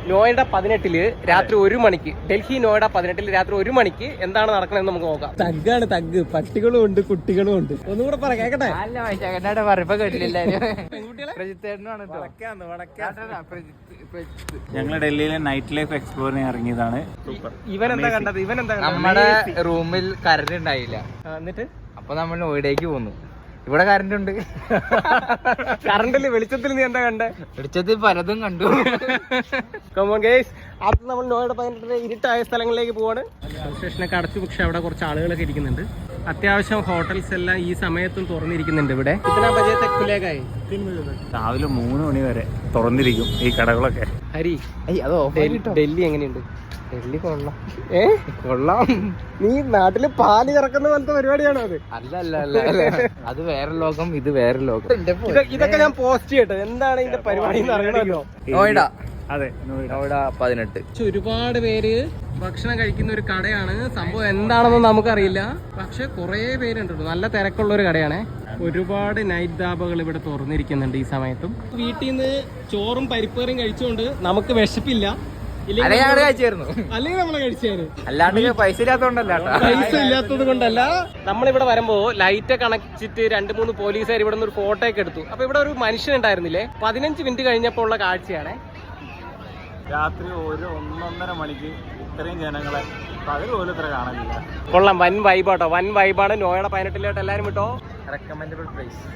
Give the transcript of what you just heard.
നോയിഡ 18 രാത്രി 1 മണിക്ക്, ഡൽഹി നോയിഡ 18 രാത്രി 1 മണിക്ക് എന്താണ് നടക്കണമെന്ന് നമുക്ക് നോക്കാം. തഗ്ഗാണ് തഗ്, പട്ടികളും ഉണ്ട് കുട്ടികളും ഉണ്ട്. ഒന്നും കൂടെ പറ കേക്കട്ടെ. ഞങ്ങൾ ഡൽഹിയിലെ നൈറ്റ് ലൈഫ് എക്സ്പ്ലോർ ചെയ്യാൻ ഇറങ്ങിയതാണ്. ഇവൻ എന്താ കണ്ടത്? നമ്മുടെ റൂമിൽ കറണ്ട് ഉണ്ടായില്ല, എന്നിട്ട് അപ്പൊ നമ്മൾ നോയിഡേക്ക് പോന്നു. ഇവിടെ കറണ്ട് ഉണ്ട്. കറണ്ടില് വെളിച്ചത്തിൽ നീ എന്താ കണ്ടേ? വെളിച്ചത്തിൽ പലതും കണ്ടു. കമോൺ ഗയ്സ്, അത് നമ്മൾ നോയിഡ 18 ഇരുട്ടായ സ്ഥലങ്ങളിലേക്ക് പോവാണ്. സ്റ്റേഷനൊക്കെ അടച്ചു, പക്ഷെ അവിടെ കുറച്ച് ആളുകളൊക്കെ ഇരിക്കുന്നുണ്ട്. അത്യാവശ്യം ഹോട്ടൽസ് എല്ലാം ഈ സമയത്തും തുറന്നിരിക്കുന്നുണ്ട്. ഇവിടെ രാവിലെ 3 മണി വരെ തുറന്നിരിക്കും ഈ കടകളൊക്കെ. ഹരി, ഡൽഹി എങ്ങനെയുണ്ട്? ഡൽഹി കൊള്ളാം. കൊള്ളാം. നീ നാട്ടില് പാല് കറക്കുന്ന പോലത്തെ പരിപാടിയാണോ അത്? അല്ല അത് വേറെ ലോകം, ഇത് വേറെ ലോകം. ഇതൊക്കെ ഞാൻ പോസ്റ്റ് ചെയ്യട്ടെ. എന്താണ് ഇതിന്റെ പരിപാടി എന്ന് അറിയണമല്ലോ. നോയിഡ, അതെ, നോയിഡ 18. ഒരുപാട് പേര് ഭക്ഷണം കഴിക്കുന്ന ഒരു കടയാണ്. സംഭവം എന്താണെന്ന് നമുക്കറിയില്ല, പക്ഷെ കുറെ പേരുണ്ട്. നല്ല തിരക്കുള്ള ഒരു കടയാണ്. ഒരുപാട് നൈറ്റ് ധാബകൾ ഇവിടെ തുറന്നിരിക്കുന്നുണ്ട് ഈ സമയത്തും. വീട്ടിൽ നിന്ന് ചോറും പരിപ്പേറും കഴിച്ചുകൊണ്ട് നമുക്ക് വിശപ്പില്ല, അല്ലെങ്കിൽ നമ്മളെ കഴിച്ചായിരുന്നു. അല്ലാണ്ട് പൈസ ഇല്ലാത്തതുകൊണ്ടല്ല, പൈസ ഇല്ലാത്തത് കൊണ്ടല്ല. നമ്മളിവിടെ വരുമ്പോ ലൈറ്റ് കണക്റ്റിട്ട് 2-3 പോലീസുകാർ ഇവിടെ നിന്ന് ഒരു ഫോട്ടോ ഒക്കെ എടുത്തു. അപ്പൊ ഇവിടെ ഒരു മനുഷ്യൻ ഉണ്ടായിരുന്നില്ലേ? 15 മിനിറ്റ് കഴിഞ്ഞപ്പോൾ ഉള്ള കാഴ്ചയാണ്. രാത്രി 1-1.5 മണിക്ക് ഇത്രയും ജനങ്ങളെ പകൽ പോലും ഇത്ര കാണാനില്ല. കൊള്ളാം, വൻ വൈബാട്ടോ, വൻ വൈബാണ്. നോയിഡ 18 എല്ലാരും വിട്ടോ. Recommendable place.